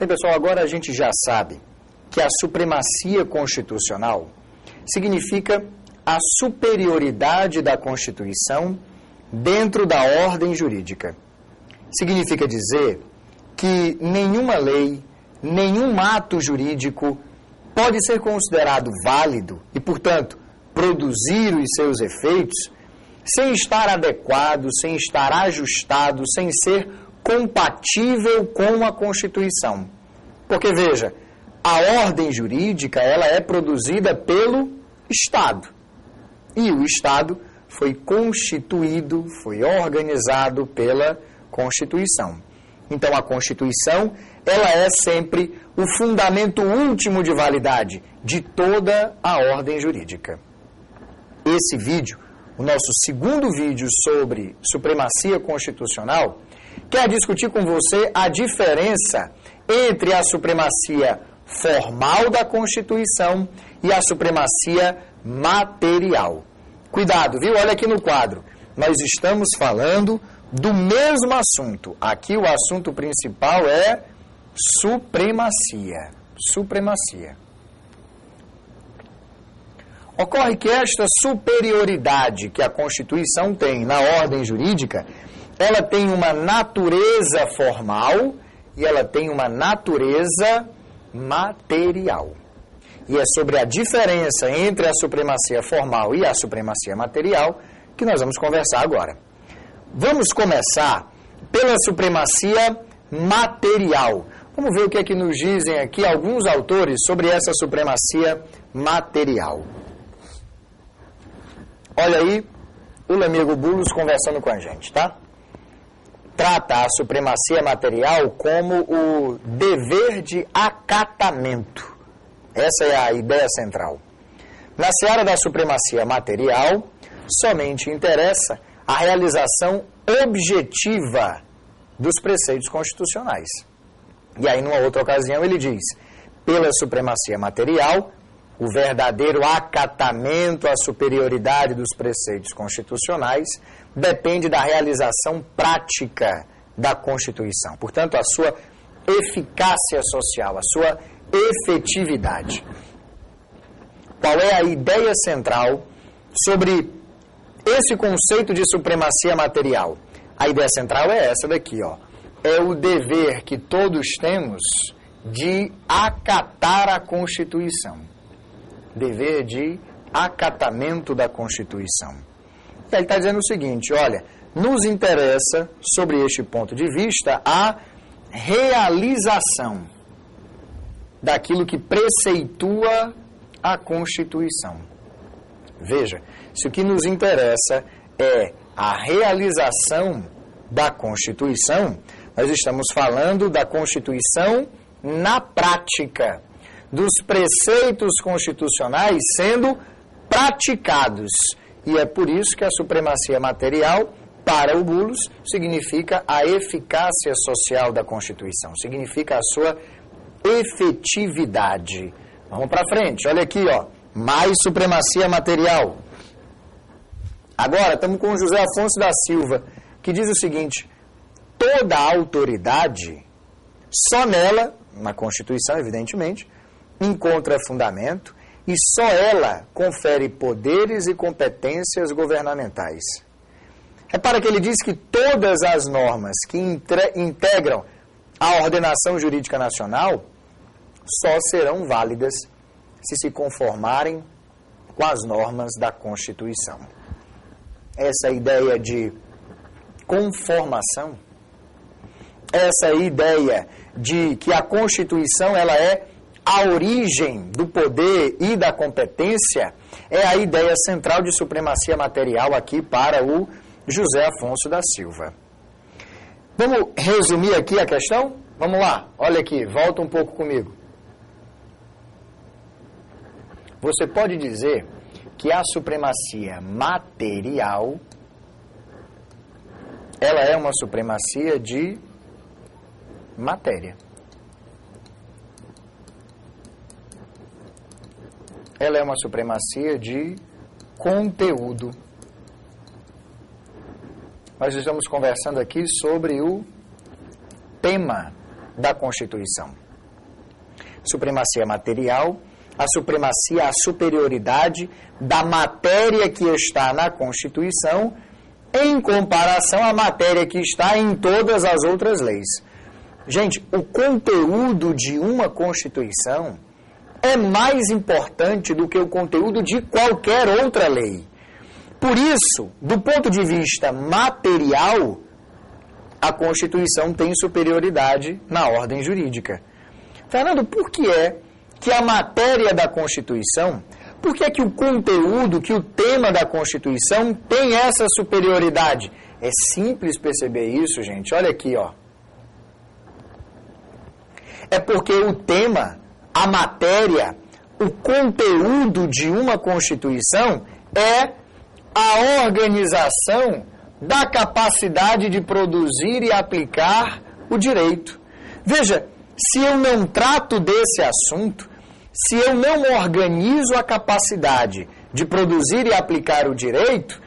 Bem, pessoal, agora a gente já sabe que a supremacia constitucional significa a superioridade da Constituição dentro da ordem jurídica. Significa dizer que nenhuma lei, nenhum ato jurídico pode ser considerado válido e, portanto, produzir os seus efeitos sem estar adequado, sem estar ajustado, sem ser compatível com a Constituição. Porque, veja, a ordem jurídica ela é produzida pelo Estado. E o Estado foi constituído, foi organizado pela Constituição. Então, a Constituição ela é sempre o fundamento último de validade de toda a ordem jurídica. Esse vídeo, o nosso segundo vídeo sobre supremacia constitucional, quer discutir com você a diferença entre a supremacia formal da Constituição e a supremacia material. Cuidado, viu? Olha aqui no quadro. Nós estamos falando do mesmo assunto. Aqui o assunto principal é supremacia. Supremacia. Ocorre que esta superioridade que a Constituição tem na ordem jurídica, ela tem uma natureza formal e ela tem uma natureza material. E é sobre a diferença entre a supremacia formal e a supremacia material que nós vamos conversar agora. Vamos começar pela supremacia material. Vamos ver o que é que nos dizem aqui alguns autores sobre essa supremacia material. Olha aí o Lamego Bullos conversando com a gente, tá? Trata a supremacia material como o dever de acatamento. Essa é a ideia central. Na seara da supremacia material, somente interessa a realização objetiva dos preceitos constitucionais. E aí, numa outra ocasião, ele diz, pela supremacia material, o verdadeiro acatamento à superioridade dos preceitos constitucionais depende da realização prática da Constituição. Portanto, a sua eficácia social, a sua efetividade. Qual é a ideia central sobre esse conceito de supremacia material? A ideia central é essa daqui, ó. É o dever que todos temos de acatar a Constituição. Dever de acatamento da Constituição. E aí ele está dizendo o seguinte, olha, nos interessa, sobre este ponto de vista, a realização daquilo que preceitua a Constituição. Veja, se o que nos interessa é a realização da Constituição, nós estamos falando da Constituição na prática, dos preceitos constitucionais sendo praticados. E é por isso que a supremacia material, para o Bullos, significa a eficácia social da Constituição, significa a sua efetividade. Vamos para frente, olha aqui, ó, mais supremacia material. Agora, estamos com o José Afonso da Silva, que diz o seguinte, toda autoridade, só nela, na Constituição, evidentemente, encontra fundamento e só ela confere poderes e competências governamentais. Repara que ele diz que todas as normas que integram a ordenação jurídica nacional só serão válidas se conformarem com as normas da Constituição. Essa ideia de conformação, essa ideia de que a Constituição ela é a origem do poder e da competência, é a ideia central de supremacia material aqui para o José Afonso da Silva. Vamos resumir aqui a questão? Vamos lá, olha aqui, volta um pouco comigo. Você pode dizer que a supremacia material, ela é uma supremacia de matéria. Ela é uma supremacia de conteúdo. Nós estamos conversando aqui sobre o tema da Constituição. supremacia material, a supremacia, a superioridade da matéria que está na Constituição em comparação à matéria que está em todas as outras leis. Gente, o conteúdo de uma Constituição é mais importante do que o conteúdo de qualquer outra lei. Por isso, do ponto de vista material, a Constituição tem superioridade na ordem jurídica. Fernando, por que é que a matéria da Constituição, por que é que o conteúdo, que o tema da Constituição tem essa superioridade? É simples perceber isso, gente. Olha aqui, ó. É porque o tema, a matéria, o conteúdo de uma Constituição é a organização da capacidade de produzir e aplicar o direito. Veja, se eu não trato desse assunto, se eu não organizo a capacidade de produzir e aplicar o direito,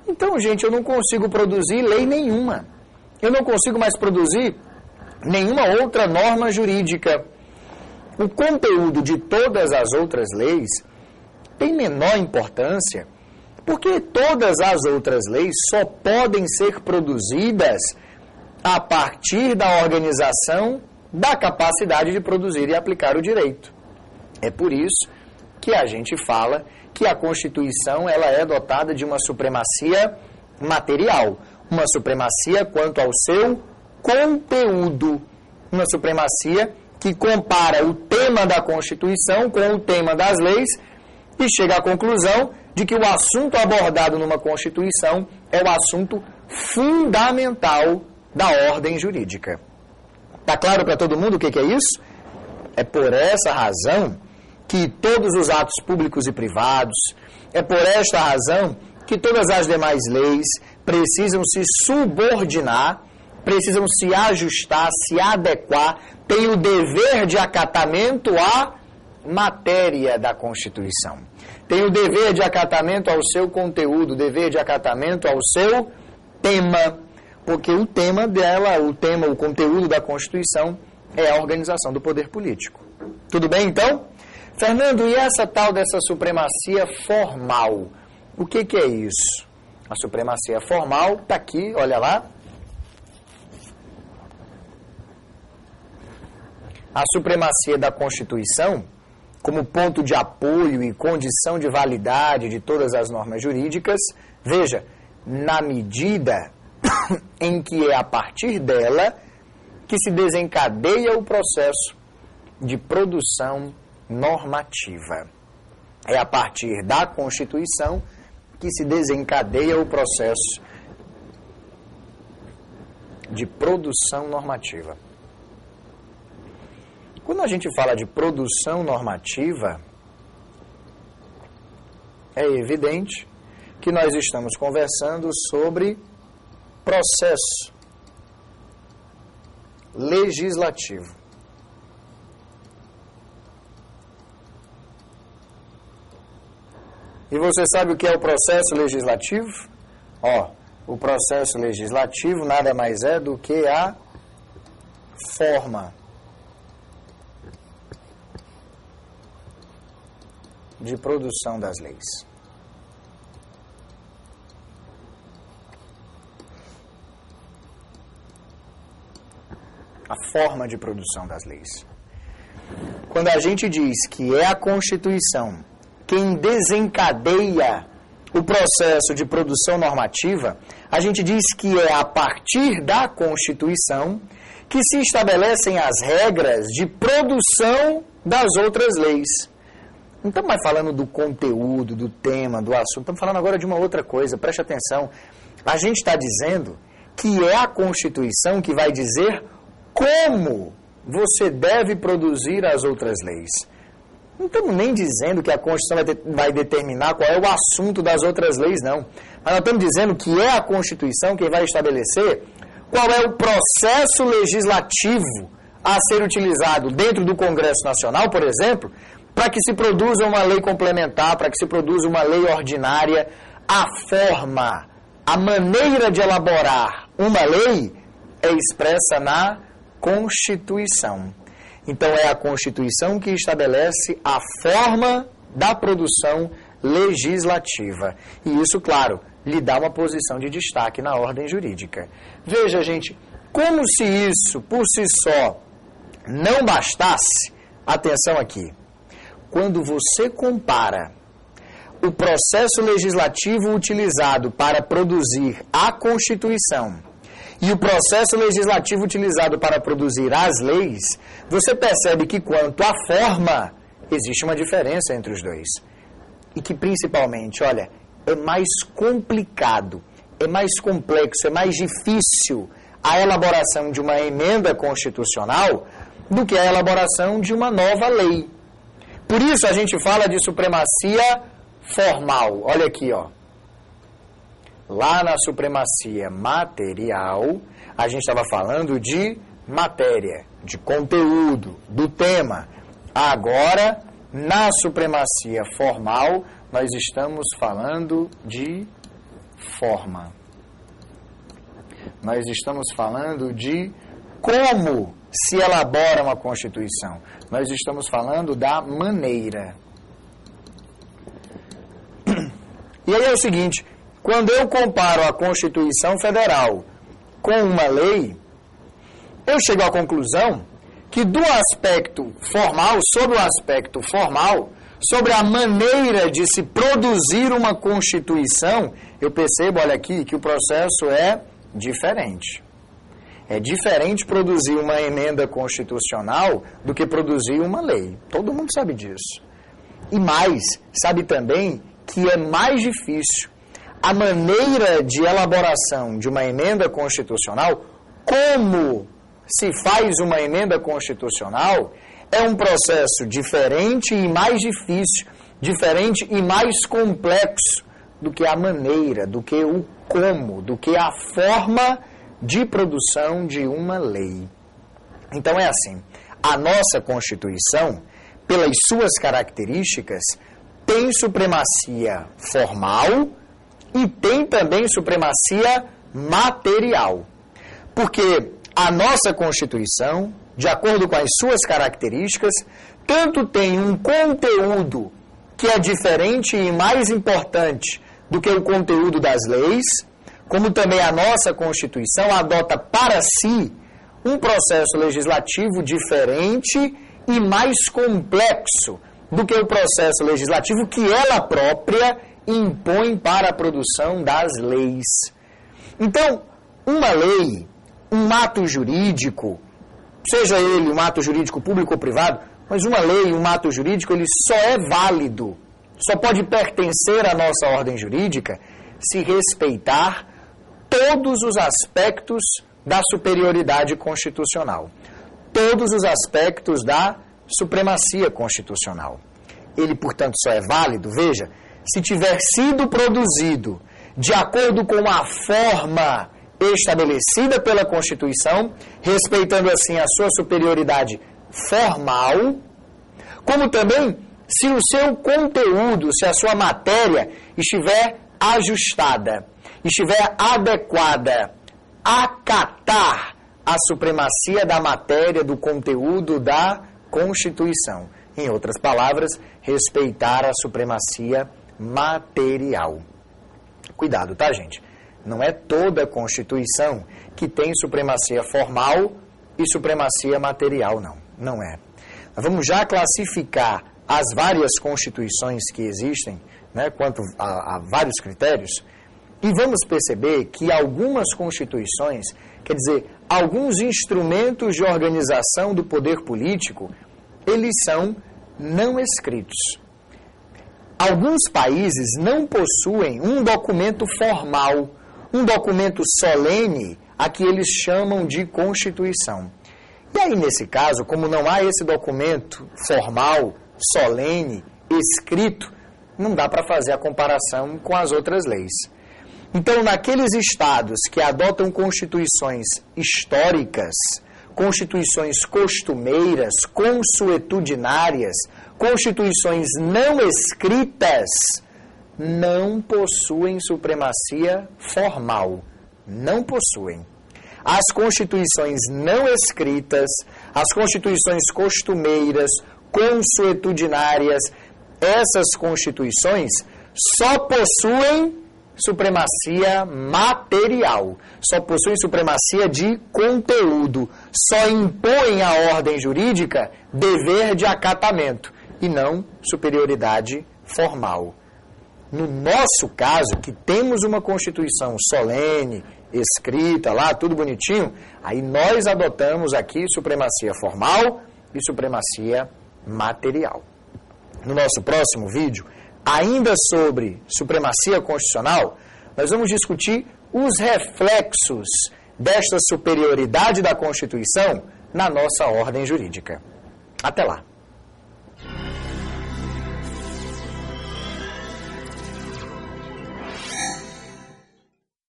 então, gente, eu não consigo produzir lei nenhuma. Eu não consigo mais produzir nenhuma outra norma jurídica. O conteúdo de todas as outras leis tem menor importância, porque todas as outras leis só podem ser produzidas a partir da organização da capacidade de produzir e aplicar o direito. É por isso que a gente fala que a Constituição ela é dotada de uma supremacia material, uma supremacia quanto ao seu conteúdo, uma supremacia que compara o tema da Constituição com o tema das leis e chega à conclusão de que o assunto abordado numa Constituição é o assunto fundamental da ordem jurídica. Está claro para todo mundo o que é isso? É por essa razão que todos os atos públicos e privados, é por esta razão que todas as demais leis precisam se subordinar, precisam se ajustar, se adequar, têm o dever de acatamento à matéria da Constituição. Tem o dever de acatamento ao seu conteúdo, o dever de acatamento ao seu tema, porque o tema dela, o conteúdo da Constituição é a organização do poder político. Tudo bem, então? Fernando, e essa tal dessa supremacia formal? O que é isso? A supremacia formal está aqui, olha lá. A supremacia da Constituição, como ponto de apoio e condição de validade de todas as normas jurídicas, veja, na medida em que é a partir dela que se desencadeia o processo de produção normativa. É a partir da Constituição que se desencadeia o processo de produção normativa. Quando a gente fala de produção normativa, é evidente que nós estamos conversando sobre processo legislativo. E você sabe o que é o processo legislativo? O processo legislativo nada mais é do que a forma de produção das leis. A forma de produção das leis. Quando a gente diz que é a Constituição quem desencadeia o processo de produção normativa, a gente diz que é a partir da Constituição que se estabelecem as regras de produção das outras leis. Não estamos mais falando do conteúdo, do tema, do assunto, estamos falando agora de uma outra coisa, preste atenção. A gente está dizendo que é a Constituição que vai dizer como você deve produzir as outras leis. Não estamos nem dizendo que a Constituição vai determinar qual é o assunto das outras leis, não. Mas nós estamos dizendo que é a Constituição que vai estabelecer qual é o processo legislativo a ser utilizado dentro do Congresso Nacional, por exemplo, para que se produza uma lei complementar, para que se produza uma lei ordinária. A forma, a maneira de elaborar uma lei é expressa na Constituição. Então, é a Constituição que estabelece a forma da produção legislativa. E isso, claro, lhe dá uma posição de destaque na ordem jurídica. Veja, gente, como se isso, por si só, não bastasse, atenção aqui, quando você compara o processo legislativo utilizado para produzir a Constituição e o processo legislativo utilizado para produzir as leis, você percebe que, quanto à forma, existe uma diferença entre os dois. E que, principalmente, olha, é mais complicado, é mais complexo, é mais difícil a elaboração de uma emenda constitucional do que a elaboração de uma nova lei. Por isso a gente fala de supremacia formal. Olha aqui, ó. Lá na supremacia material, a gente estava falando de matéria, de conteúdo, do tema. Agora, na supremacia formal, nós estamos falando de forma. Nós estamos falando de como se elabora uma Constituição. Nós estamos falando da maneira. E aí é o seguinte, quando eu comparo a Constituição Federal com uma lei, eu chego à conclusão que do aspecto formal, sobre o aspecto formal, sobre a maneira de se produzir uma Constituição, eu percebo, olha aqui, que o processo é diferente. É diferente produzir uma emenda constitucional do que produzir uma lei. Todo mundo sabe disso. E mais, sabe também que é mais difícil a maneira de elaboração de uma emenda constitucional, como se faz uma emenda constitucional, é um processo diferente e mais difícil, diferente e mais complexo do que a maneira, do que o como, do que a forma de produção de uma lei. Então é assim, a nossa Constituição, pelas suas características, tem supremacia formal e tem também supremacia material. Porque a nossa Constituição, de acordo com as suas características, tanto tem um conteúdo que é diferente e mais importante do que o conteúdo das leis, como também a nossa Constituição adota para si um processo legislativo diferente e mais complexo do que o processo legislativo que ela própria impõe para a produção das leis. Então, uma lei, um ato jurídico, seja ele um ato jurídico público ou privado, mas uma lei, um ato jurídico, ele só é válido, só pode pertencer à nossa ordem jurídica se respeitar todos os aspectos da superioridade constitucional, todos os aspectos da supremacia constitucional. Ele, portanto, só é válido, veja, se tiver sido produzido de acordo com a forma estabelecida pela Constituição, respeitando assim a sua superioridade formal, como também se o seu conteúdo, se a sua matéria estiver ajustada, estiver adequada a acatar a supremacia da matéria, do conteúdo da Constituição. Em outras palavras, respeitar a supremacia material. Cuidado, tá, gente? Não é toda a Constituição que tem supremacia formal e supremacia material, não. Não é. Nós vamos já classificar as várias constituições que existem, né, quanto a vários critérios, e vamos perceber que algumas constituições, quer dizer, alguns instrumentos de organização do poder político, eles são não escritos. Alguns países não possuem um documento formal, um documento solene, a que eles chamam de Constituição. E aí, nesse caso, como não há esse documento formal, solene, escrito, não dá para fazer a comparação com as outras leis. Então, naqueles estados que adotam constituições históricas, constituições costumeiras, consuetudinárias, constituições não escritas, não possuem supremacia formal. Não possuem. As constituições não escritas, As constituições costumeiras, consuetudinárias, essas constituições só possuem supremacia material, só possuem supremacia de conteúdo, só impõem à ordem jurídica dever de acatamento e não superioridade formal. No nosso caso, que temos uma Constituição solene, escrita lá, tudo bonitinho, aí nós adotamos aqui supremacia formal e supremacia material. No nosso próximo vídeo, ainda sobre supremacia constitucional, nós vamos discutir os reflexos desta superioridade da Constituição na nossa ordem jurídica. Até lá!